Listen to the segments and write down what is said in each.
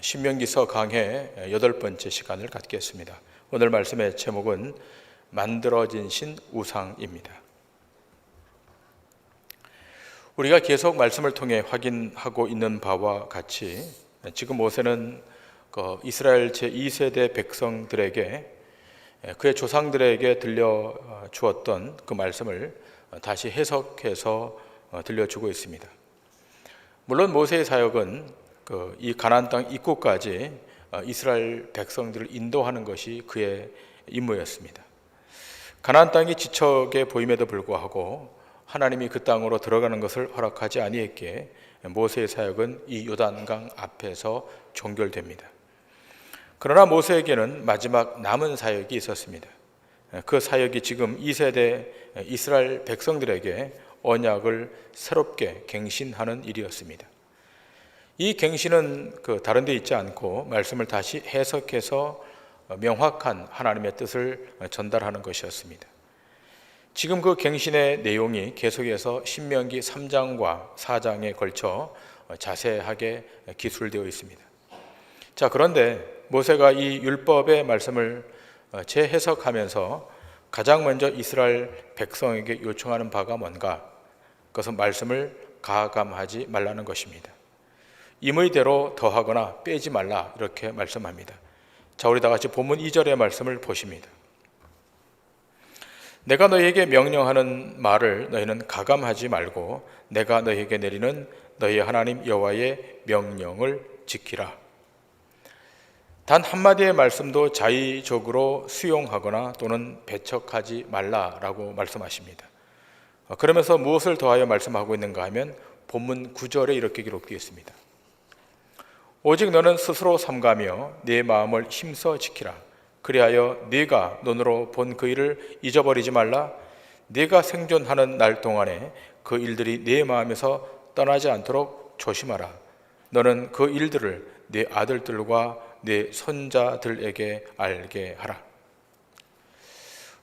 신명기서 강해 8번째 시간을 갖겠습니다. 오늘 말씀의 제목은 만들어진 신 우상입니다. 우리가 계속 말씀을 통해 확인하고 있는 바와 같이 지금 모세는 이스라엘 제2세대 백성들에게 그의 조상들에게 들려주었던 그 말씀을 다시 해석해서 들려주고 있습니다. 물론 모세의 사역은 이 가나안 땅 입구까지 이스라엘 백성들을 인도하는 것이 그의 임무였습니다. 가나안 땅이 지척해 보임에도 불구하고 하나님이 그 땅으로 들어가는 것을 허락하지 아니했기에 모세의 사역은 이 요단강 앞에서 종결됩니다. 그러나 모세에게는 마지막 남은 사역이 있었습니다. 그 사역이 지금 2세대 이스라엘 백성들에게 언약을 새롭게 갱신하는 일이었습니다. 이 갱신은 다른 데 있지 않고 말씀을 다시 해석해서 명확한 하나님의 뜻을 전달하는 것이었습니다. 지금 그 갱신의 내용이 계속해서 신명기 3장과 4장에 걸쳐 자세하게 기술되어 있습니다. 자, 그런데 모세가 이 율법의 말씀을 재해석하면서 가장 먼저 이스라엘 백성에게 요청하는 바가 뭔가? 그것은 말씀을 가감하지 말라는 것입니다. 임의대로 더하거나 빼지 말라 이렇게 말씀합니다. 자, 우리 다 같이 본문 2절의 말씀을 보십니다. 내가 너희에게 명령하는 말을 너희는 가감하지 말고 내가 너희에게 내리는 너희 하나님 여호와의 명령을 지키라. 단 한마디의 말씀도 자의적으로 수용하거나 또는 배척하지 말라라고 말씀하십니다. 그러면서 무엇을 더하여 말씀하고 있는가 하면 본문 9절에 이렇게 기록되어 있습니다. 오직 너는 스스로 삼가며 네 마음을 힘써 지키라. 그리하여 네가 눈으로 본 그 일을 잊어버리지 말라. 네가 생존하는 날 동안에 그 일들이 네 마음에서 떠나지 않도록 조심하라. 너는 그 일들을 네 아들들과 네 손자들에게 알게 하라.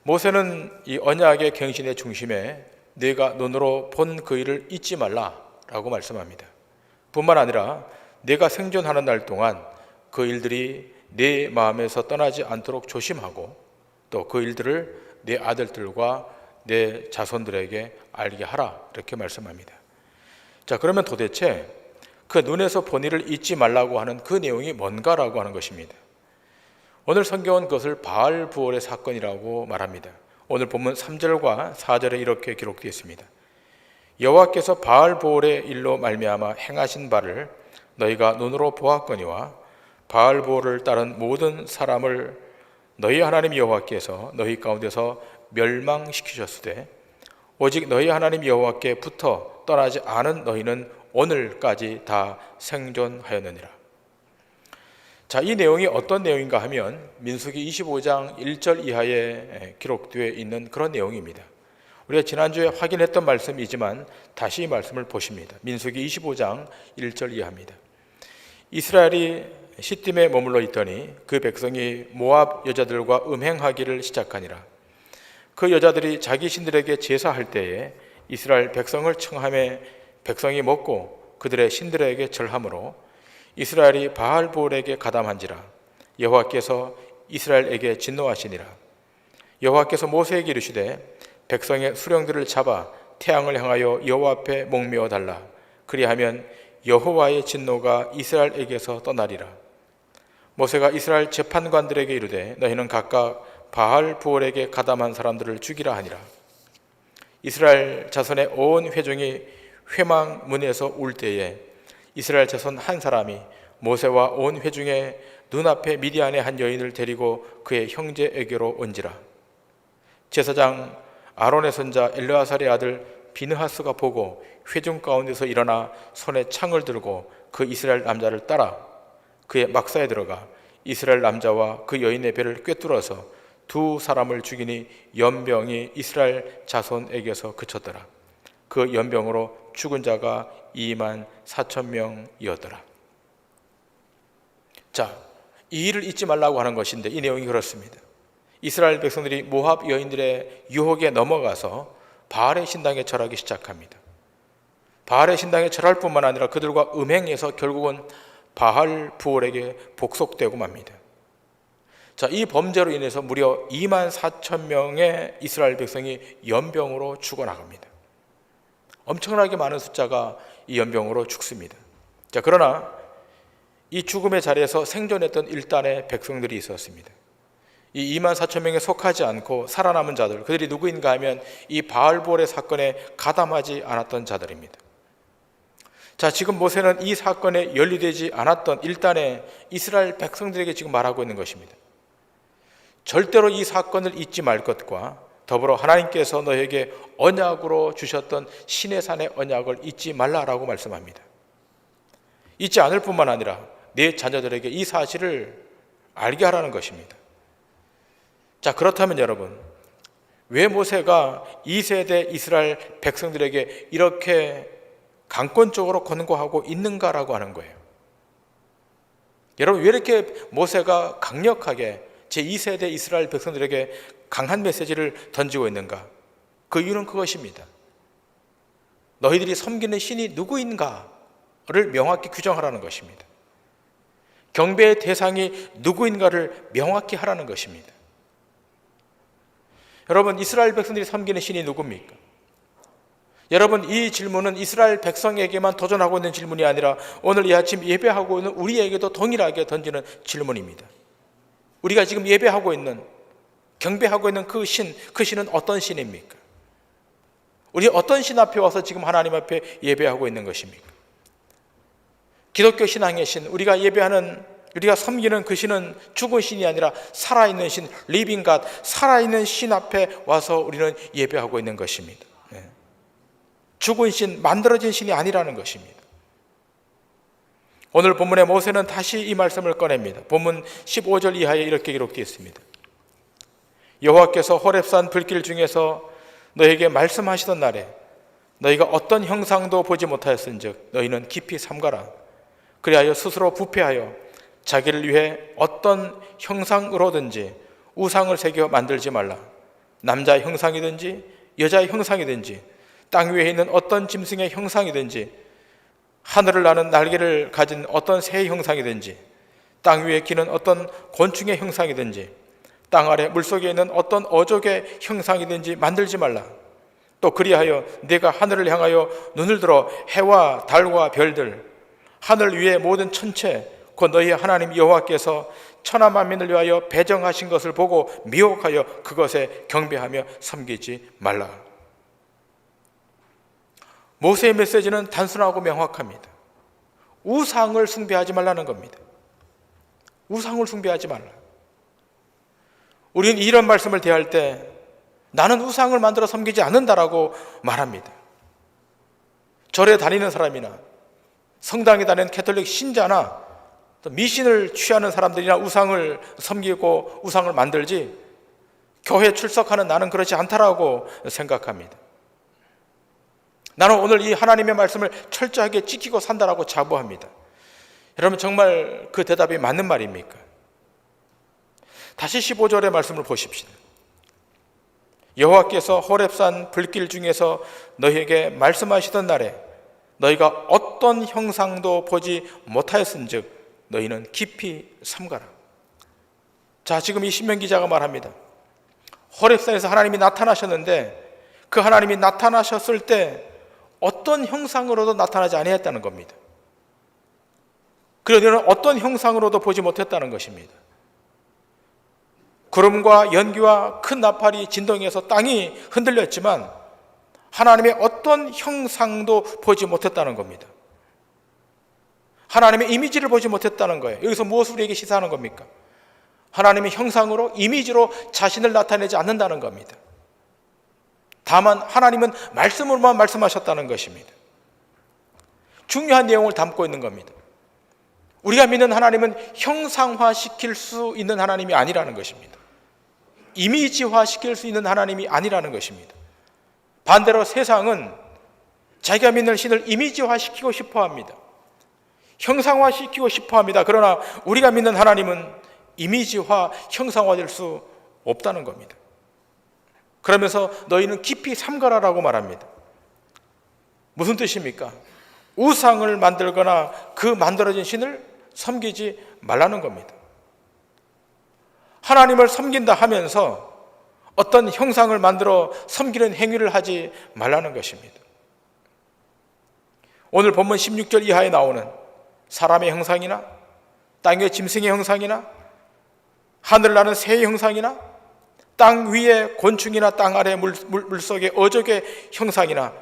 모세는 이 언약의 갱신의 중심에 네가 눈으로 본 그 일을 잊지 말라라고 말씀합니다. 뿐만 아니라 내가 생존하는 날 동안 그 일들이 내 마음에서 떠나지 않도록 조심하고 또 그 일들을 내 아들들과 내 자손들에게 알게 하라 이렇게 말씀합니다. 자, 그러면 도대체 그 눈에서 본 일을 잊지 말라고 하는 그 내용이 뭔가라고 하는 것입니다. 오늘 성경은 그것을 바알 부올의 사건이라고 말합니다. 오늘 본문 3절과 4절에 이렇게 기록되어 있습니다. 여호와께서 바알 부올의 일로 말미암아 행하신 바를 너희가 눈으로 보았거니와 바알 부올을 따른 모든 사람을 너희 하나님 여호와께서 너희 가운데서 멸망시키셨으되 오직 너희 하나님 여호와께 붙어 떠나지 않은 너희는 오늘까지 다 생존하였느니라. 자, 이 내용이 어떤 내용인가 하면 민수기 25장 1절 이하에 기록되어 있는 그런 내용입니다. 우리가 지난주에 확인했던 말씀이지만 다시 이 말씀을 보십니다. 민수기 25장 1절 이하입니다. 이스라엘이 시딤에 머물러 있더니 그 백성이 모압 여자들과 음행하기를 시작하니라. 그 여자들이 자기 신들에게 제사할 때에 이스라엘 백성을 청함에 백성이 먹고 그들의 신들에게 절함으로 이스라엘이 바알 부올에게 가담한지라. 여호와께서 이스라엘에게 진노하시니라. 여호와께서 모세에게 이르시되 백성의 수령들을 잡아 태양을 향하여 여호와 앞에 목매어 달라. 그리하면 여호와의 진노가 이스라엘에게서 떠나리라. 모세가 이스라엘 재판관들에게 이르되 너희는 각각 바알 부올에게 가담한 사람들을 죽이라 하니라. 이스라엘 자손의 온 회중이 회망문에서 울 때에 이스라엘 자손 한 사람이 모세와 온 회중의 눈앞에 미디안의 한 여인을 데리고 그의 형제에게로 온지라. 제사장 아론의 손자 엘르아살의 아들 비느하스가 보고 회중 가운데서 일어나 손에 창을 들고 그 이스라엘 남자를 따라 그의 막사에 들어가 이스라엘 남자와 그 여인의 배를 꿰뚫어서 두 사람을 죽이니 연병이 이스라엘 자손에게서 그쳤더라. 그 연병으로 죽은 자가 24,000명이었더라. 자, 이 일을 잊지 말라고 하는 것인데 이 내용이 그렇습니다. 이스라엘 백성들이 모압 여인들의 유혹에 넘어가서 바알의 신당에 절하기 시작합니다. 바알의 신당에 절할 뿐만 아니라 그들과 음행해서 결국은 바알 부올에게 복속되고 맙니다. 자, 이 범죄로 인해서 무려 2만 4천 명의 이스라엘 백성이 연병으로 죽어나갑니다. 엄청나게 많은 숫자가 이 연병으로 죽습니다. 자, 그러나 이 죽음의 자리에서 생존했던 일단의 백성들이 있었습니다. 이 2만 4천 명에 속하지 않고 살아남은 자들, 그들이 누구인가 하면 이 바알볼의 사건에 가담하지 않았던 자들입니다. 자, 지금 모세는 이 사건에 연루되지 않았던 일단의 이스라엘 백성들에게 지금 말하고 있는 것입니다. 절대로 이 사건을 잊지 말 것과 더불어 하나님께서 너에게 언약으로 주셨던 신의 산의 언약을 잊지 말라라고 말씀합니다. 잊지 않을 뿐만 아니라 내 자녀들에게 이 사실을 알게 하라는 것입니다. 자, 그렇다면 여러분, 왜 모세가 2세대 이스라엘 백성들에게 이렇게 강권적으로 권고하고 있는가라고 하는 거예요. 여러분, 왜 이렇게 모세가 강력하게 제2세대 이스라엘 백성들에게 강한 메시지를 던지고 있는가? 그 이유는 그것입니다. 너희들이 섬기는 신이 누구인가를 명확히 규정하라는 것입니다. 경배의 대상이 누구인가를 명확히 하라는 것입니다. 여러분, 이스라엘 백성들이 섬기는 신이 누굽니까? 여러분, 이 질문은 이스라엘 백성에게만 도전하고 있는 질문이 아니라 오늘 이 아침 예배하고 있는 우리에게도 동일하게 던지는 질문입니다. 우리가 지금 예배하고 있는, 경배하고 있는 그 신은 어떤 신입니까? 우리 어떤 신 앞에 와서 지금 하나님 앞에 예배하고 있는 것입니까? 기독교 신앙의 신, 우리가 예배하는, 우리가 섬기는 그 신은 죽은 신이 아니라 살아있는 신, 리빙 갓, 살아있는 신 앞에 와서 우리는 예배하고 있는 것입니다. 죽은 신, 만들어진 신이 아니라는 것입니다. 오늘 본문의 모세는 다시 이 말씀을 꺼냅니다. 본문 15절 이하에 이렇게 기록되어 있습니다. 여호와께서 호렙산 불길 중에서 너에게 말씀하시던 날에 너희가 어떤 형상도 보지 못하였은즉 너희는 깊이 삼가라. 그리하여 스스로 부패하여 자기를 위해 어떤 형상으로든지 우상을 새겨 만들지 말라. 남자의 형상이든지 여자의 형상이든지 땅 위에 있는 어떤 짐승의 형상이든지 하늘을 나는 날개를 가진 어떤 새의 형상이든지 땅 위에 기는 어떤 곤충의 형상이든지 땅 아래 물속에 있는 어떤 어족의 형상이든지 만들지 말라. 또 그리하여 네가 하늘을 향하여 눈을 들어 해와 달과 별들, 하늘 위의 모든 천체, 곧 너희의 하나님 여호와께서 천하 만민을 위하여 배정하신 것을 보고 미혹하여 그것에 경배하며 섬기지 말라. 모세의 메시지는 단순하고 명확합니다. 우상을 숭배하지 말라는 겁니다. 우상을 숭배하지 말라. 우리는 이런 말씀을 대할 때 나는 우상을 만들어 섬기지 않는다라고 말합니다. 절에 다니는 사람이나 성당에 다니는 캐톨릭 신자나 또 미신을 취하는 사람들이나 우상을 섬기고 우상을 만들지 교회 출석하는 나는 그렇지 않다라고 생각합니다. 나는 오늘 이 하나님의 말씀을 철저하게 지키고 산다라고 자부합니다. 여러분, 정말 그 대답이 맞는 말입니까? 다시 15절의 말씀을 보십시다. 여호와께서 호렙산 불길 중에서 너희에게 말씀하시던 날에 너희가 어떤 형상도 보지 못하였은즉 너희는 깊이 삼가라. 자, 지금 이 신명 기자가 말합니다. 호렙산에서 하나님이 나타나셨는데 그 하나님이 나타나셨을 때 어떤 형상으로도 나타나지 아니했다는 겁니다. 그리고 너희는 어떤 형상으로도 보지 못했다는 것입니다. 구름과 연기와 큰 나팔이 진동해서 땅이 흔들렸지만 하나님의 어떤 형상도 보지 못했다는 겁니다. 하나님의 이미지를 보지 못했다는 거예요. 여기서 무엇을 우리에게 시사하는 겁니까? 하나님의 형상으로, 이미지로 자신을 나타내지 않는다는 겁니다. 다만 하나님은 말씀으로만 말씀하셨다는 것입니다. 중요한 내용을 담고 있는 겁니다. 우리가 믿는 하나님은 형상화시킬 수 있는 하나님이 아니라는 것입니다. 이미지화시킬 수 있는 하나님이 아니라는 것입니다. 반대로 세상은 자기가 믿는 신을 이미지화시키고 싶어합니다. 형상화시키고 싶어합니다. 그러나 우리가 믿는 하나님은 이미지화, 형상화될 수 없다는 겁니다. 그러면서 너희는 깊이 삼가라라고 말합니다. 무슨 뜻입니까? 우상을 만들거나 그 만들어진 신을 섬기지 말라는 겁니다. 하나님을 섬긴다 하면서 어떤 형상을 만들어 섬기는 행위를 하지 말라는 것입니다. 오늘 본문 16절 이하에 나오는 사람의 형상이나 땅의 짐승의 형상이나 하늘 나는 새의 형상이나 땅 위의 곤충이나 땅 아래 물속의 어족의 형상이나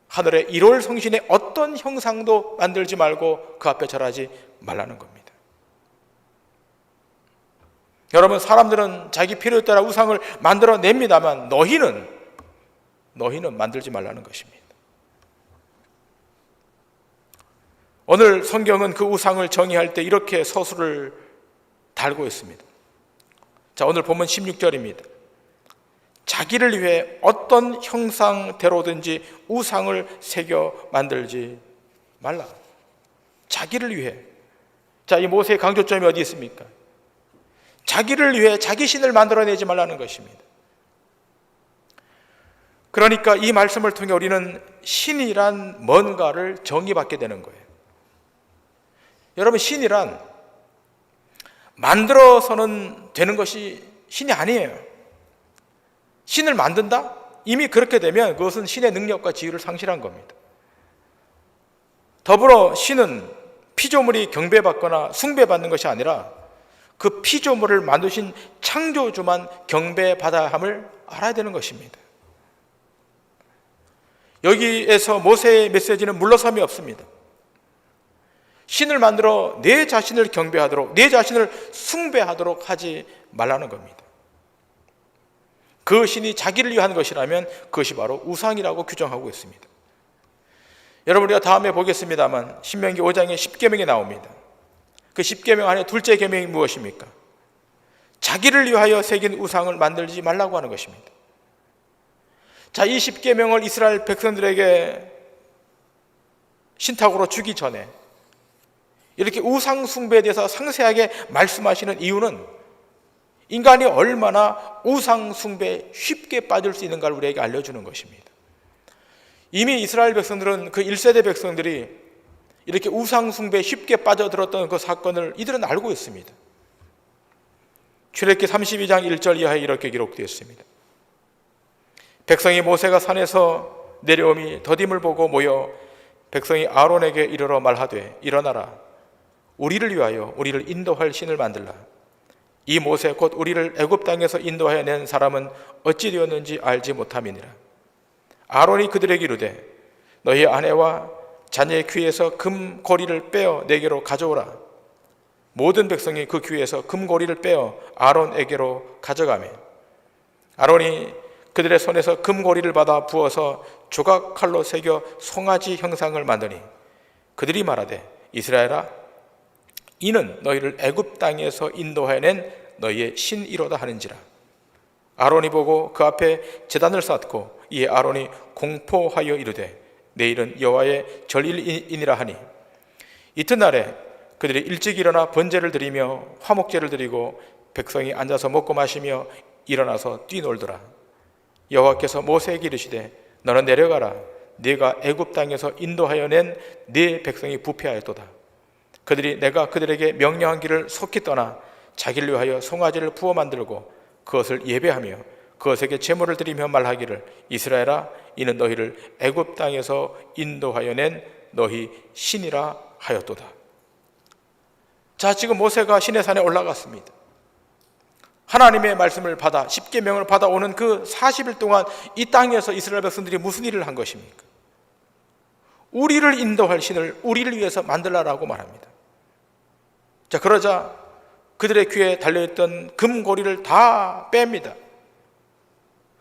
하늘의 일월 성신의 어떤 형상도 만들지 말고 그 앞에 절하지 말라는 겁니다. 여러분, 사람들은 자기 필요에 따라 우상을 만들어냅니다만 너희는 만들지 말라는 것입니다. 오늘 성경은 그 우상을 정의할 때 이렇게 서술을 달고 있습니다. 자, 오늘 본문 16절입니다. 자기를 위해 어떤 형상대로든지 우상을 새겨 만들지 말라. 자기를 위해. 자, 이 모세의 강조점이 어디 있습니까? 자기를 위해 자기 신을 만들어내지 말라는 것입니다. 그러니까 이 말씀을 통해 우리는 신이란 뭔가를 정의받게 되는 거예요. 여러분, 신이란 만들어서는 되는 것이 신이 아니에요. 신을 만든다? 이미 그렇게 되면 그것은 신의 능력과 지위를 상실한 겁니다. 더불어 신은 피조물이 경배받거나 숭배받는 것이 아니라 그 피조물을 만드신 창조주만 경배받아야 함을 알아야 되는 것입니다. 여기에서 모세의 메시지는 물러섬이 없습니다. 신을 만들어 내 자신을 경배하도록, 내 자신을 숭배하도록 하지 말라는 겁니다. 그 신이 자기를 위한 것이라면 그것이 바로 우상이라고 규정하고 있습니다. 여러분, 우리가 다음에 보겠습니다만 신명기 5장에 10계명이 나옵니다. 그 10계명 안에 둘째 계명이 무엇입니까? 자기를 위하여 새긴 우상을 만들지 말라고 하는 것입니다. 자, 이 10계명을 이스라엘 백성들에게 신탁으로 주기 전에 이렇게 우상 숭배에 대해서 상세하게 말씀하시는 이유는 인간이 얼마나 우상 숭배에 쉽게 빠질 수 있는가를 우리에게 알려주는 것입니다. 이미 이스라엘 백성들은 그 1세대 백성들이 이렇게 우상 숭배에 쉽게 빠져들었던 그 사건을 이들은 알고 있습니다. 출애굽기 32장 1절 이하에 이렇게 기록되어 있습니다. 백성이 모세가 산에서 내려오미 더딤을 보고 모여 백성이 아론에게 이르러 말하되 일어나라, 우리를 위하여 우리를 인도할 신을 만들라. 이 모세 곧 우리를 애굽 땅에서 인도하여 낸 사람은 어찌 되었는지 알지 못함이니라. 아론이 그들에게 이르되 너희 아내와 자녀의 귀에서 금고리를 빼어 내게로 가져오라. 모든 백성이 그 귀에서 금고리를 빼어 아론에게로 가져가매 아론이 그들의 손에서 금고리를 받아 부어서 조각 칼로 새겨 송아지 형상을 만드니 그들이 말하되 이스라엘아, 이는 너희를 애굽 땅에서 인도하여 낸 너희의 신이로다 하는지라. 아론이 보고 그 앞에 제단을 쌓고 이에 아론이 공포하여 이르되 내일은 여호와의 절일이니라 하니 이튿날에 그들이 일찍 일어나 번제를 드리며 화목제를 드리고 백성이 앉아서 먹고 마시며 일어나서 뛰놀더라. 여호와께서 모세에게 이르시되 너는 내려가라. 네가 애굽 땅에서 인도하여 낸 네 백성이 부패하였도다. 그들이 내가 그들에게 명령한 길을 속히 떠나 자기를 위하여 송아지를 부어 만들고 그것을 예배하며 그것에게 제물을 드리며 말하기를 이스라엘아, 이는 너희를 애굽 땅에서 인도하여 낸 너희 신이라 하였도다. 자, 지금 모세가 시내산에 올라갔습니다. 하나님의 말씀을 받아 10계명을 받아오는 그 40일 동안 이 땅에서 이스라엘 백성들이 무슨 일을 한 것입니까? 우리를 인도할 신을 우리를 위해서 만들라라고 말합니다. 자, 그러자 그들의 귀에 달려있던 금고리를 다 뺍니다.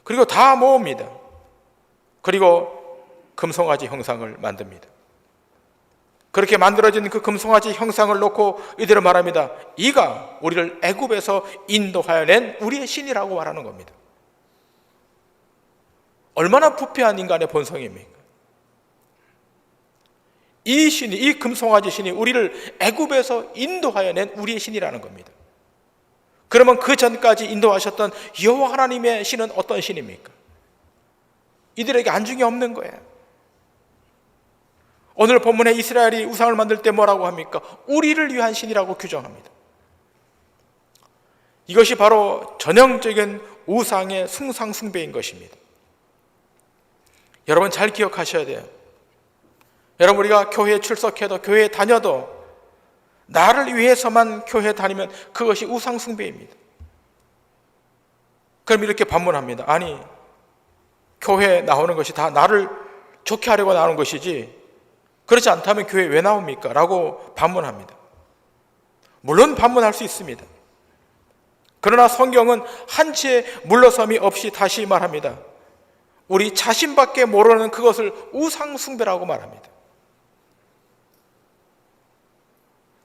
그리고 다 모읍니다. 그리고 금송아지 형상을 만듭니다. 그렇게 만들어진 그 금송아지 형상을 놓고 이들은 말합니다. 이가 우리를 애굽에서 인도하여 낸 우리의 신이라고 말하는 겁니다. 얼마나 부패한 인간의 본성입니까? 이 신이, 이 금송아지 신이 우리를 애굽에서 인도하여 낸 우리의 신이라는 겁니다. 그러면 그 전까지 인도하셨던 여호와 하나님의 신은 어떤 신입니까? 이들에게 안중이 없는 거예요. 오늘 본문에 이스라엘이 우상을 만들 때 뭐라고 합니까? 우리를 위한 신이라고 규정합니다. 이것이 바로 전형적인 우상의 숭상 숭배인 것입니다. 여러분 잘 기억하셔야 돼요. 여러분 우리가 교회에 출석해도 교회에 다녀도 나를 위해서만 교회에 다니면 그것이 우상 숭배입니다. 그럼 이렇게 반문합니다. 아니, 교회에 나오는 것이 다 나를 좋게 하려고 나오는 것이지 그렇지 않다면 교회에 왜 나옵니까? 라고 반문합니다. 물론 반문할 수 있습니다. 그러나 성경은 한치의 물러섬이 없이 다시 말합니다. 우리 자신밖에 모르는 그것을 우상 숭배라고 말합니다.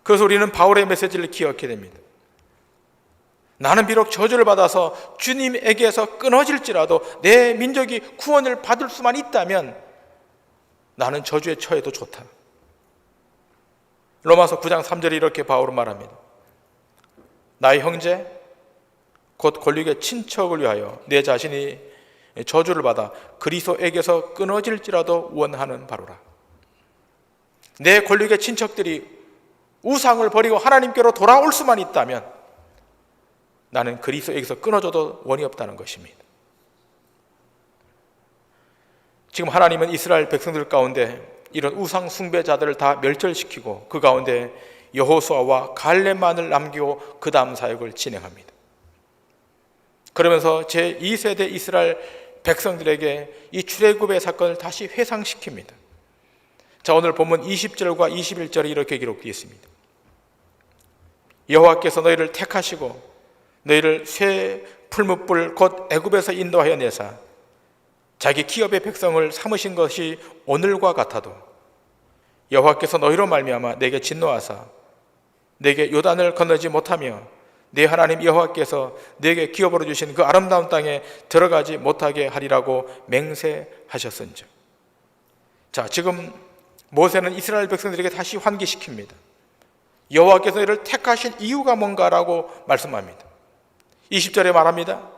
그래서 우리는 바울의 메시지를 기억해야 됩니다. 나는 비록 저주를 받아서 주님에게서 끊어질지라도 내 민족이 구원을 받을 수만 있다면 나는 저주에 처해도 좋다. 로마서 9장 3절에 이렇게 바울은 말합니다. 나의 형제 곧 권력의 친척을 위하여 내 자신이 저주를 받아 그리스도에게서 끊어질지라도 원하는 바로라. 내 권력의 친척들이 우상을 버리고 하나님께로 돌아올 수만 있다면 나는 그리스도에게서 끊어져도 원이 없다는 것입니다. 지금 하나님은 이스라엘 백성들 가운데 이런 우상 숭배자들을 다 멸절시키고 그 가운데 여호수아와 갈렙만을 남기고 그 다음 사역을 진행합니다. 그러면서 제2세대 이스라엘 백성들에게 이 출애굽의 사건을 다시 회상시킵니다. 자, 오늘 본문 20절과 21절에 이렇게 기록되어 있습니다. 여호와께서 너희를 택하시고 너희를 새 풀무불 곧 애굽에서 인도하여 내사 자기 기업의 백성을 삼으신 것이 오늘과 같아도 여호와께서 너희로 말미암아 내게 진노하사 내게 요단을 건너지 못하며 네 하나님 여호와께서 내게 기업으로 주신 그 아름다운 땅에 들어가지 못하게 하리라고 맹세하셨은즉. 자, 지금 모세는 이스라엘 백성들에게 다시 환기시킵니다. 여호와께서 너희를 택하신 이유가 뭔가라고 말씀합니다. 20절에 말합니다.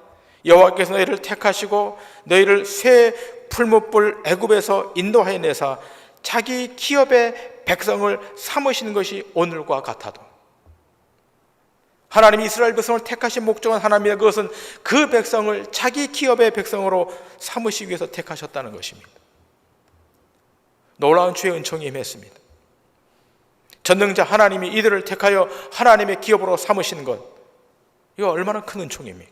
여호와께서 너희를 택하시고 너희를 새 풀무불 애굽에서 인도하여 내사 자기 기업의 백성을 삼으시는 것이 오늘과 같아도. 하나님이 이스라엘 백성을 택하신 목적은 하나님의 그것은 그 백성을 자기 기업의 백성으로 삼으시기 위해서 택하셨다는 것입니다. 놀라운 주의 은총이 임했습니다. 전능자 하나님이 이들을 택하여 하나님의 기업으로 삼으신 것, 이거 얼마나 큰 은총입니까?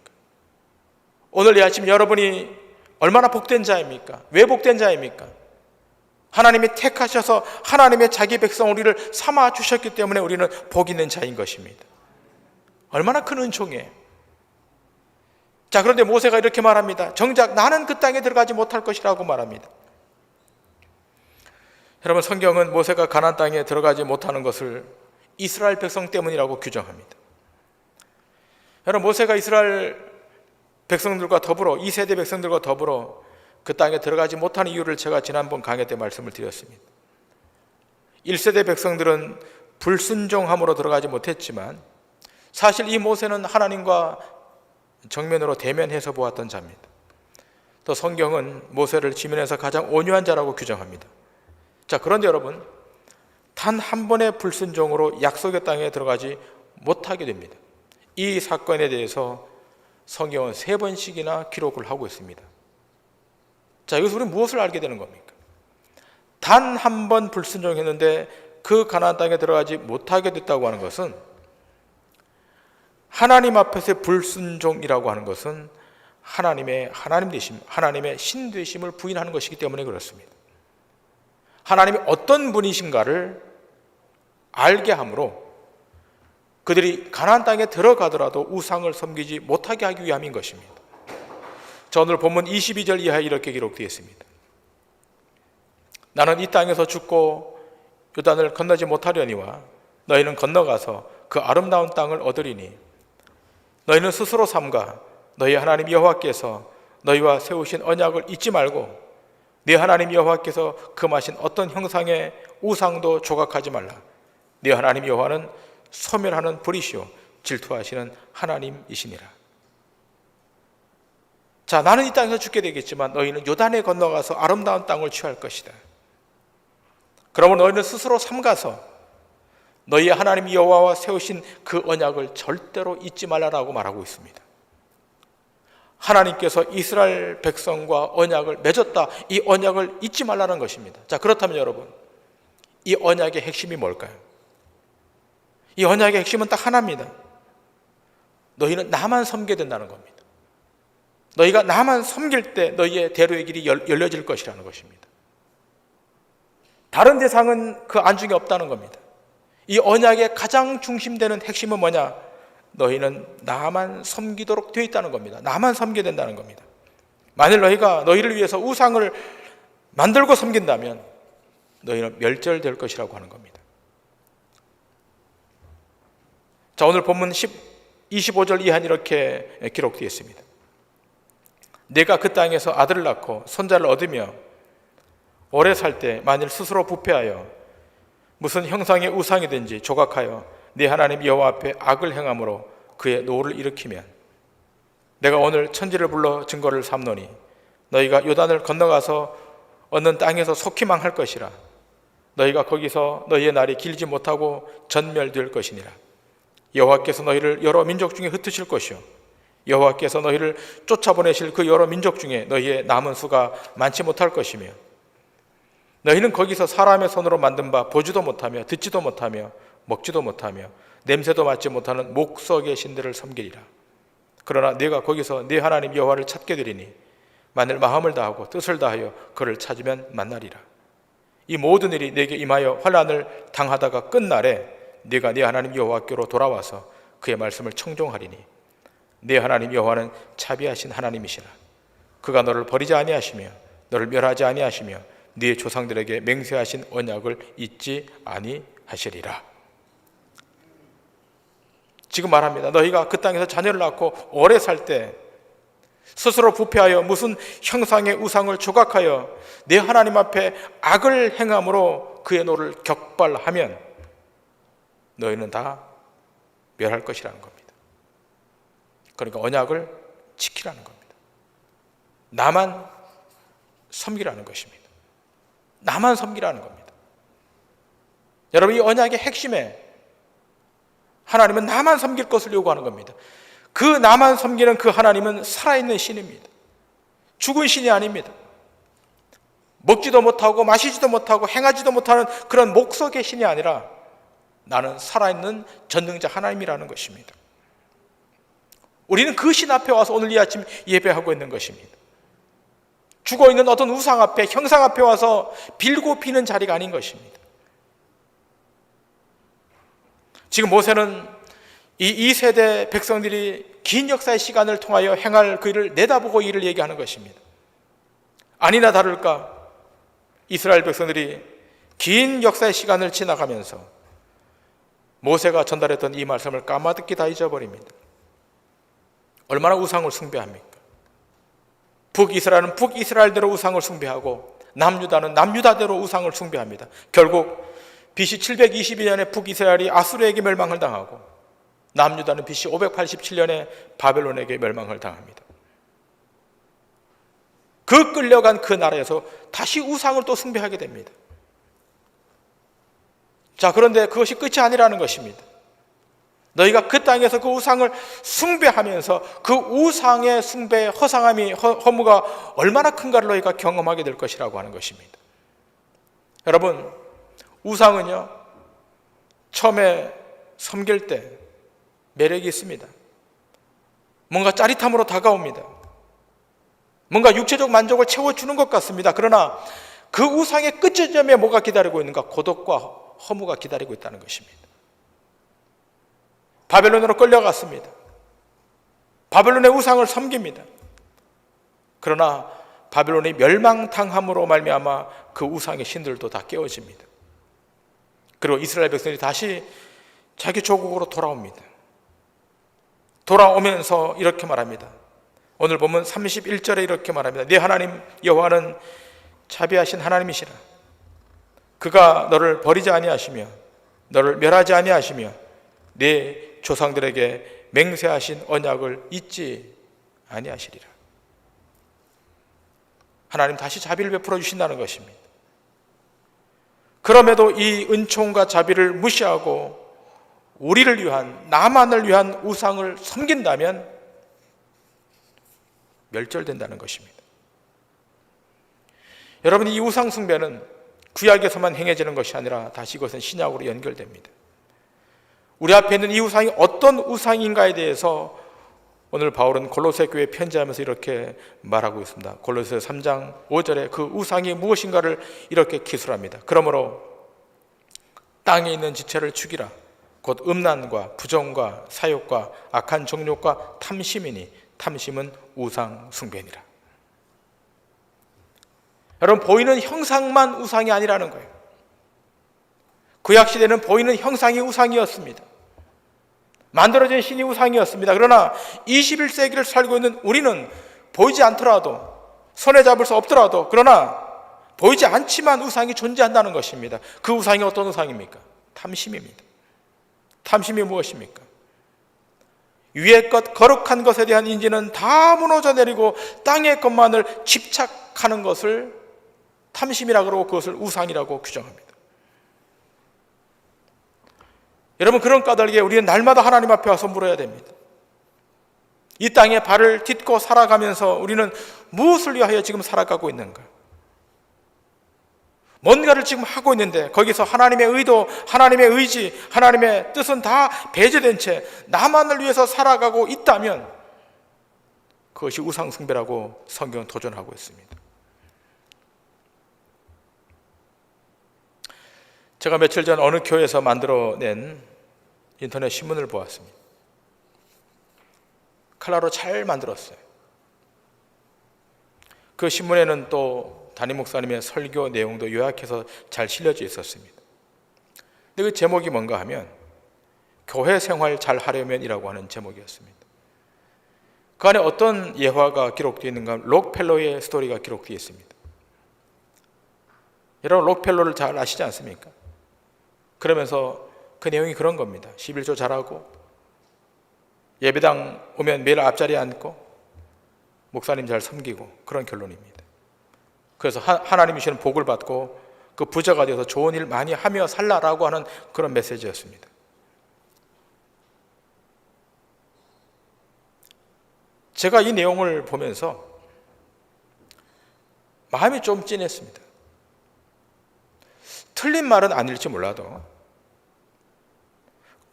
오늘 이 아침 여러분이 얼마나 복된 자입니까? 왜 복된 자입니까? 하나님이 택하셔서 하나님의 자기 백성 우리를 삼아 주셨기 때문에 우리는 복 있는 자인 것입니다. 얼마나 큰 은총이에요. 자, 그런데 모세가 이렇게 말합니다. 정작 나는 그 땅에 들어가지 못할 것이라고 말합니다. 여러분, 성경은 모세가 가나안 땅에 들어가지 못하는 것을 이스라엘 백성 때문이라고 규정합니다. 여러분, 모세가 이스라엘 백성들과 더불어 2세대 백성들과 더불어 그 땅에 들어가지 못하는 이유를 제가 지난번 강의 때 말씀을 드렸습니다. 1세대 백성들은 불순종함으로 들어가지 못했지만 사실 이 모세는 하나님과 정면으로 대면해서 보았던 자입니다. 또 성경은 모세를 지면에서 가장 온유한 자라고 규정합니다. 자, 그런데 여러분, 단 한 번의 불순종으로 약속의 땅에 들어가지 못하게 됩니다. 이 사건에 대해서 성경은 3번씩이나 기록을 하고 있습니다. 자, 여기서 우리는 무엇을 알게 되는 겁니까? 단 한 번 불순종했는데 그 가나안 땅에 들어가지 못하게 됐다고 하는 것은, 하나님 앞에서의 불순종이라고 하는 것은 하나님의 하나님 되심, 하나님의 신 되심을 부인하는 것이기 때문에 그렇습니다. 하나님이 어떤 분이신가를 알게 함으로 그들이 가나안 땅에 들어가더라도 우상을 섬기지 못하게 하기 위함인 것입니다. 자, 오늘 본문 22절 이하에 이렇게 기록되어 있습니다. 나는 이 땅에서 죽고 요단을 건너지 못하려니와 너희는 건너가서 그 아름다운 땅을 얻으리니 너희는 스스로 삼가 너희 하나님 여호와께서 너희와 세우신 언약을 잊지 말고 네 하나님 여호와께서 금하신 어떤 형상의 우상도 조각하지 말라. 네 하나님 여호와는 소멸하는 불이시오 질투하시는 하나님이시니라. 자, 나는 이 땅에서 죽게 되겠지만 너희는 요단에 건너가서 아름다운 땅을 취할 것이다. 그러면 너희는 스스로 삼가서 너희의 하나님 여호와와 세우신 그 언약을 절대로 잊지 말라라고 말하고 있습니다. 하나님께서 이스라엘 백성과 언약을 맺었다. 이 언약을 잊지 말라는 것입니다. 자, 그렇다면 여러분, 이 언약의 핵심이 뭘까요? 이 언약의 핵심은 딱 하나입니다. 너희는 나만 섬기게 된다는 겁니다. 너희가 나만 섬길 때 너희의 대로의 길이 열려질 것이라는 것입니다. 다른 대상은 그 안중에 없다는 겁니다. 이 언약의 가장 중심되는 핵심은 뭐냐? 너희는 나만 섬기도록 되어 있다는 겁니다. 나만 섬기게 된다는 겁니다. 만일 너희가 너희를 위해서 우상을 만들고 섬긴다면 너희는 멸절될 것이라고 하는 겁니다. 자, 오늘 본문 25절 이하는 이렇게 기록되어 있습니다. 내가 그 땅에서 아들을 낳고 손자를 얻으며 오래 살 때 만일 스스로 부패하여 무슨 형상의 우상이든지 조각하여 네 하나님 여호와 앞에 악을 행함으로 그의 노를 일으키면 내가 오늘 천지를 불러 증거를 삼노니 너희가 요단을 건너가서 얻는 땅에서 속히 망할 것이라. 너희가 거기서 너희의 날이 길지 못하고 전멸될 것이니라. 여호와께서 너희를 여러 민족 중에 흩으실 것이요 여호와께서 너희를 쫓아보내실 그 여러 민족 중에 너희의 남은 수가 많지 못할 것이며 너희는 거기서 사람의 손으로 만든 바 보지도 못하며 듣지도 못하며 먹지도 못하며 냄새도 맡지 못하는 목석의 신들을 섬기리라. 그러나 네가 거기서 네 하나님 여호와를 찾게 되리니 만일 마음을 다하고 뜻을 다하여 그를 찾으면 만나리라. 이 모든 일이 네게 임하여 환난을 당하다가 끝날에 네가 네 하나님 여호와께로 돌아와서 그의 말씀을 청종하리니 네 하나님 여호와는 자비하신 하나님이시라. 그가 너를 버리지 아니하시며 너를 멸하지 아니하시며 네 조상들에게 맹세하신 언약을 잊지 아니하시리라. 지금 말합니다. 너희가 그 땅에서 자녀를 낳고 오래 살 때 스스로 부패하여 무슨 형상의 우상을 조각하여 내 하나님 앞에 악을 행함으로 그의 노를 격발하면 너희는 다 멸할 것이라는 겁니다. 그러니까 언약을 지키라는 겁니다. 나만 섬기라는 것입니다. 나만 섬기라는 겁니다. 여러분, 이 언약의 핵심에 하나님은 나만 섬길 것을 요구하는 겁니다. 그 나만 섬기는 그 하나님은 살아있는 신입니다. 죽은 신이 아닙니다. 먹지도 못하고 마시지도 못하고 행하지도 못하는 그런 목석의 신이 아니라 나는 살아있는 전능자 하나님이라는 것입니다. 우리는 그 신 앞에 와서 오늘 이 아침 예배하고 있는 것입니다. 죽어있는 어떤 우상 앞에, 형상 앞에 와서 빌고 비는 자리가 아닌 것입니다. 지금 모세는 이 세대 백성들이 긴 역사의 시간을 통하여 행할 그 일을 내다보고 이 일을 얘기하는 것입니다. 아니나 다를까 이스라엘 백성들이 긴 역사의 시간을 지나가면서 모세가 전달했던 이 말씀을 까마득히 다 잊어버립니다. 얼마나 우상을 숭배합니까? 북이스라엘은 북이스라엘대로 우상을 숭배하고 남유다는 남유다대로 우상을 숭배합니다. 결국 BC 722년에 북이스라엘이 아수르에게 멸망을 당하고 남유다는 BC 587년에 바벨론에게 멸망을 당합니다. 그 끌려간 그 나라에서 다시 우상을 또 숭배하게 됩니다. 자, 그런데 그것이 끝이 아니라는 것입니다. 너희가 그 땅에서 그 우상을 숭배하면서 그 우상의 숭배의 허상함이 허무가 얼마나 큰가를 너희가 경험하게 될 것이라고 하는 것입니다. 여러분, 우상은요 처음에 섬길 때 매력이 있습니다. 뭔가 짜릿함으로 다가옵니다. 뭔가 육체적 만족을 채워주는 것 같습니다. 그러나 그 우상의 끝점에 뭐가 기다리고 있는가? 고독과 허무가 기다리고 있다는 것입니다. 바벨론으로 끌려갔습니다. 바벨론의 우상을 섬깁니다. 그러나 바벨론이 멸망당함으로 말미암아 그 우상의 신들도 다 깨어집니다. 그리고 이스라엘 백성들이 다시 자기 조국으로 돌아옵니다. 돌아오면서 이렇게 말합니다. 오늘 보면 31절에 이렇게 말합니다. 네 하나님 여호와는 자비하신 하나님이시라. 그가 너를 버리지 아니하시며 너를 멸하지 아니하시며 네 조상들에게 맹세하신 언약을 잊지 아니하시리라. 하나님 다시 자비를 베풀어 주신다는 것입니다. 그럼에도 이 은총과 자비를 무시하고 우리를 위한, 나만을 위한 우상을 섬긴다면 멸절된다는 것입니다. 여러분, 이 우상 숭배는 구약에서만 행해지는 것이 아니라 다시 이것은 신약으로 연결됩니다. 우리 앞에 있는 이 우상이 어떤 우상인가에 대해서 오늘 바울은 골로새 교회에 편지하면서 이렇게 말하고 있습니다. 골로새 3장 5절에 그 우상이 무엇인가를 이렇게 기술합니다. 그러므로 땅에 있는 지체를 죽이라. 곧 음란과 부정과 사욕과 악한 정욕과 탐심이니 탐심은 우상 숭배니라. 여러분, 보이는 형상만 우상이 아니라는 거예요. 구약시대는 보이는 형상이 우상이었습니다. 만들어진 신이 우상이었습니다. 그러나 21세기를 살고 있는 우리는 보이지 않더라도, 손에 잡을 수 없더라도, 그러나 보이지 않지만 우상이 존재한다는 것입니다. 그 우상이 어떤 우상입니까? 탐심입니다. 탐심이 무엇입니까? 위의 것, 거룩한 것에 대한 인지는 다 무너져 내리고 땅의 것만을 집착하는 것을 탐심이라고 그러고 그것을 우상이라고 규정합니다. 여러분, 그런 까닭에 우리는 날마다 하나님 앞에 와서 물어야 됩니다. 이 땅에 발을 딛고 살아가면서 우리는 무엇을 위하여 지금 살아가고 있는가? 뭔가를 지금 하고 있는데 거기서 하나님의 의도, 하나님의 의지, 하나님의 뜻은 다 배제된 채 나만을 위해서 살아가고 있다면 그것이 우상 숭배라고 성경은 도전하고 있습니다. 제가 며칠 전 어느 교회에서 만들어낸 인터넷 신문을 보았습니다. 칼라로 잘 만들었어요. 그 신문에는 또 담임 목사님의 설교 내용도 요약해서 잘 실려져 있었습니다. 근데 그 제목이 뭔가 하면 교회 생활 잘 하려면이라고 하는 제목이었습니다. 그 안에 어떤 예화가 기록되어 있는가? 록펠러의 스토리가 기록되어 있습니다. 여러분, 록펠러를 잘 아시지 않습니까? 그러면서 그 내용이 그런 겁니다. 11조 잘하고 예배당 오면 매일 앞자리에 앉고 목사님 잘 섬기고 그런 결론입니다. 그래서 하나님이 주시는 복을 받고 그 부자가 되어서 좋은 일 많이 하며 살라라고 하는 그런 메시지였습니다. 제가 이 내용을 보면서 마음이 좀 찐했습니다. 틀린 말은 아닐지 몰라도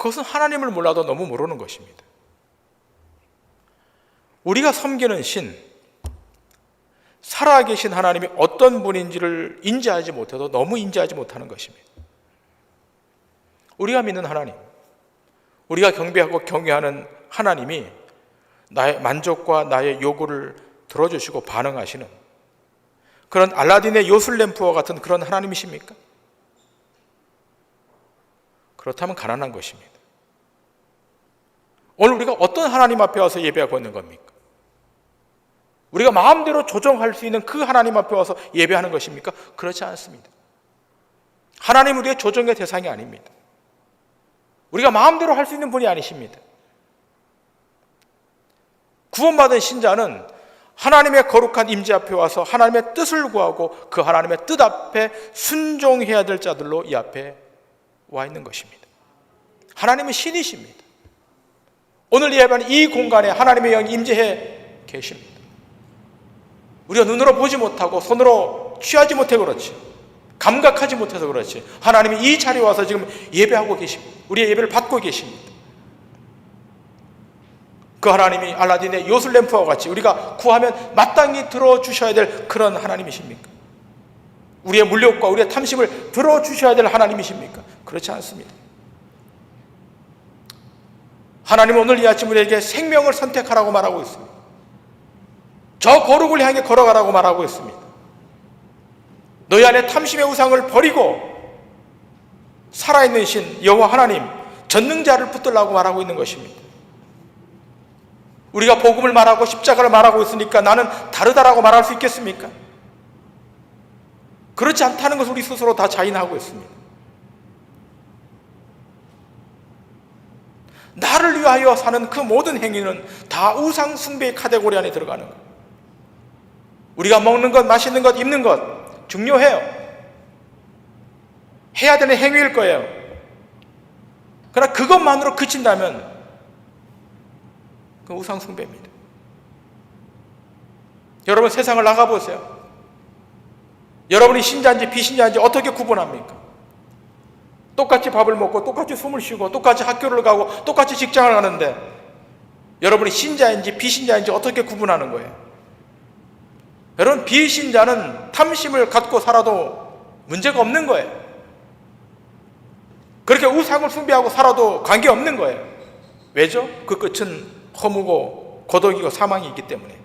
그것은 하나님을 몰라도 너무 모르는 것입니다. 우리가 섬기는 신, 살아계신 하나님이 어떤 분인지를 인지하지 못해도 너무 인지하지 못하는 것입니다. 우리가 믿는 하나님, 우리가 경배하고 경외하는 하나님이 나의 만족과 나의 요구를 들어주시고 반응하시는 그런 알라딘의 요술램프와 같은 그런 하나님이십니까? 그렇다면 가난한 것입니다. 오늘 우리가 어떤 하나님 앞에 와서 예배하고 있는 겁니까? 우리가 마음대로 조정할 수 있는 그 하나님 앞에 와서 예배하는 것입니까? 그렇지 않습니다. 하나님은 우리의 조정의 대상이 아닙니다. 우리가 마음대로 할 수 있는 분이 아니십니다. 구원받은 신자는 하나님의 거룩한 임재 앞에 와서 하나님의 뜻을 구하고 그 하나님의 뜻 앞에 순종해야 될 자들로 이 앞에 와 있는 것입니다. 하나님은 신이십니다. 오늘 예배하는 이 공간에 하나님의 영이 임재해 계십니다. 우리가 눈으로 보지 못하고 손으로 취하지 못해 그렇지, 감각하지 못해서 그렇지, 하나님이 이 자리에 와서 지금 예배하고 계십니다. 우리의 예배를 받고 계십니다. 그 하나님이 알라딘의 요술램프와 같이 우리가 구하면 마땅히 들어주셔야 될 그런 하나님이십니까? 우리의 물욕과 우리의 탐심을 들어주셔야 될 하나님이십니까? 그렇지 않습니다. 하나님은 오늘 이 아침 우리에게 생명을 선택하라고 말하고 있습니다. 저 거룩을 향해 걸어가라고 말하고 있습니다. 너희 안에 탐심의 우상을 버리고 살아있는 신 여호와 하나님 전능자를 붙들라고 말하고 있는 것입니다. 우리가 복음을 말하고 십자가를 말하고 있으니까 나는 다르다라고 말할 수 있겠습니까? 그렇지 않다는 것을 우리 스스로 다 자인하고 있습니다. 나를 위하여 사는 그 모든 행위는 다 우상 숭배의 카테고리 안에 들어가는 거예요. 우리가 먹는 것, 마시는 것, 입는 것 중요해요. 해야 되는 행위일 거예요. 그러나 그것만으로 그친다면 그 우상 숭배입니다. 여러분 세상을 나가보세요. 여러분이 신자인지 비신자인지 어떻게 구분합니까? 똑같이 밥을 먹고 똑같이 숨을 쉬고 똑같이 학교를 가고 똑같이 직장을 가는데 여러분이 신자인지 비신자인지 어떻게 구분하는 거예요? 여러분 비신자는 탐심을 갖고 살아도 문제가 없는 거예요. 그렇게 우상을 숭배하고 살아도 관계없는 거예요. 왜죠? 그 끝은 허무고 고독이고 사망이 있기 때문에.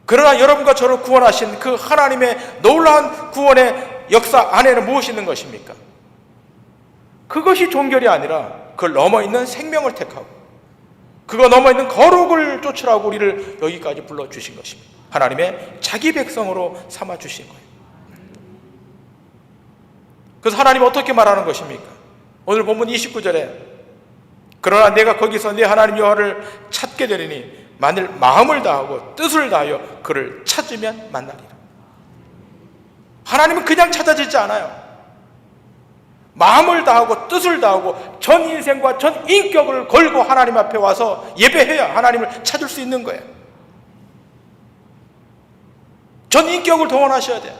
그러나 여러분과 저를 구원하신 그 하나님의 놀라운 구원의 역사 안에는 무엇이 있는 것입니까? 그것이 종결이 아니라 그걸 넘어있는 생명을 택하고 그거 넘어있는 거룩을 쫓으라고 우리를 여기까지 불러주신 것입니다. 하나님의 자기 백성으로 삼아주신 거예요. 그래서 하나님은 어떻게 말하는 것입니까? 오늘 본문 29절에 그러나 내가 거기서 내 하나님 여호와를 찾게 되리니 만일 마음을 다하고 뜻을 다하여 그를 찾으면 만나리라. 하나님은 그냥 찾아지지 않아요. 마음을 다하고 뜻을 다하고 전 인생과 전 인격을 걸고 하나님 앞에 와서 예배해야 하나님을 찾을 수 있는 거예요. 전 인격을 동원하셔야 돼요.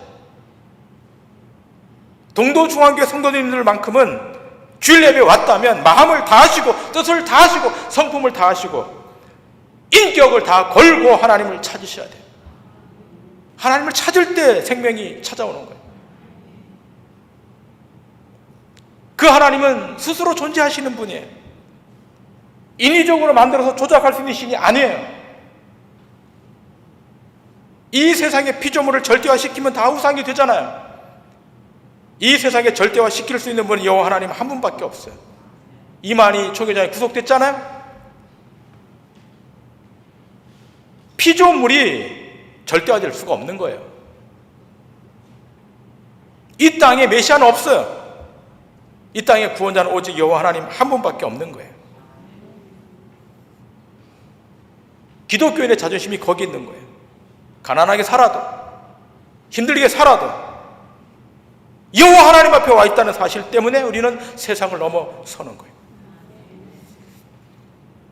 동도중앙교회 성도님들만큼은 주일 예배에 왔다면 마음을 다하시고 뜻을 다하시고 성품을 다하시고 인격을 다 걸고 하나님을 찾으셔야 돼요. 하나님을 찾을 때 생명이 찾아오는 거예요. 그 하나님은 스스로 존재하시는 분이에요. 인위적으로 만들어서 조작할 수 있는 신이 아니에요. 이 세상의 피조물을 절대화시키면 다 우상이 되잖아요. 이 세상에 절대화시킬 수 있는 분은 여호와 하나님 한 분밖에 없어요. 이만희 총회장이 구속됐잖아요. 피조물이 절대화될 수가 없는 거예요. 이 땅에 메시아는 없어요. 이 땅의 구원자는 오직 여호와 하나님 한 분밖에 없는 거예요. 기독교인의 자존심이 거기 있는 거예요. 가난하게 살아도 힘들게 살아도 여호와 하나님 앞에 와 있다는 사실 때문에 우리는 세상을 넘어서는 거예요.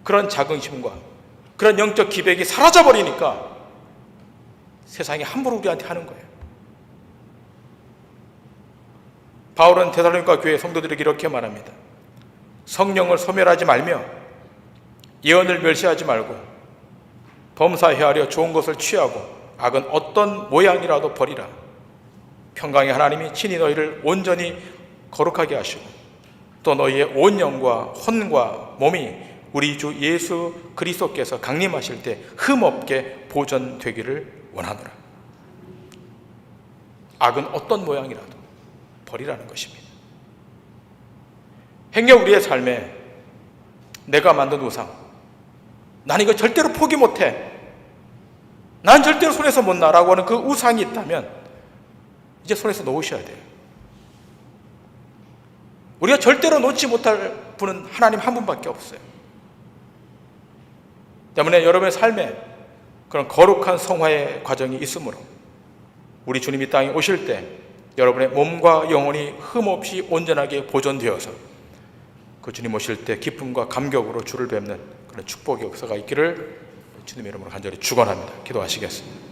그런 자긍심과 그런 영적 기백이 사라져버리니까 세상이 함부로 우리한테 하는 거예요. 바울은 데살로니가 교회 성도들에게 이렇게 말합니다. 성령을 소멸하지 말며 예언을 멸시하지 말고 범사 헤아려 좋은 것을 취하고 악은 어떤 모양이라도 버리라. 평강의 하나님이 친히 너희를 온전히 거룩하게 하시고 또 너희의 온 영과 혼과 몸이 우리 주 예수 그리스도께서 강림하실 때 흠없게 보존되기를 원하노라. 악은 어떤 모양이라도 버리라는 것입니다. 행여 우리의 삶에 내가 만든 우상, 난 이거 절대로 포기 못해, 난 절대로 손에서 못 놔라고 하는 그 우상이 있다면 이제 손에서 놓으셔야 돼요. 우리가 절대로 놓지 못할 분은 하나님 한 분밖에 없어요. 때문에 여러분의 삶에 그런 거룩한 성화의 과정이 있으므로 우리 주님이 땅에 오실 때 여러분의 몸과 영혼이 흠없이 온전하게 보존되어서 그 주님 오실 때 기쁨과 감격으로 주를 뵙는 그런 축복의 역사가 있기를 주님의 이름으로 간절히 축원합니다. 기도하시겠습니다.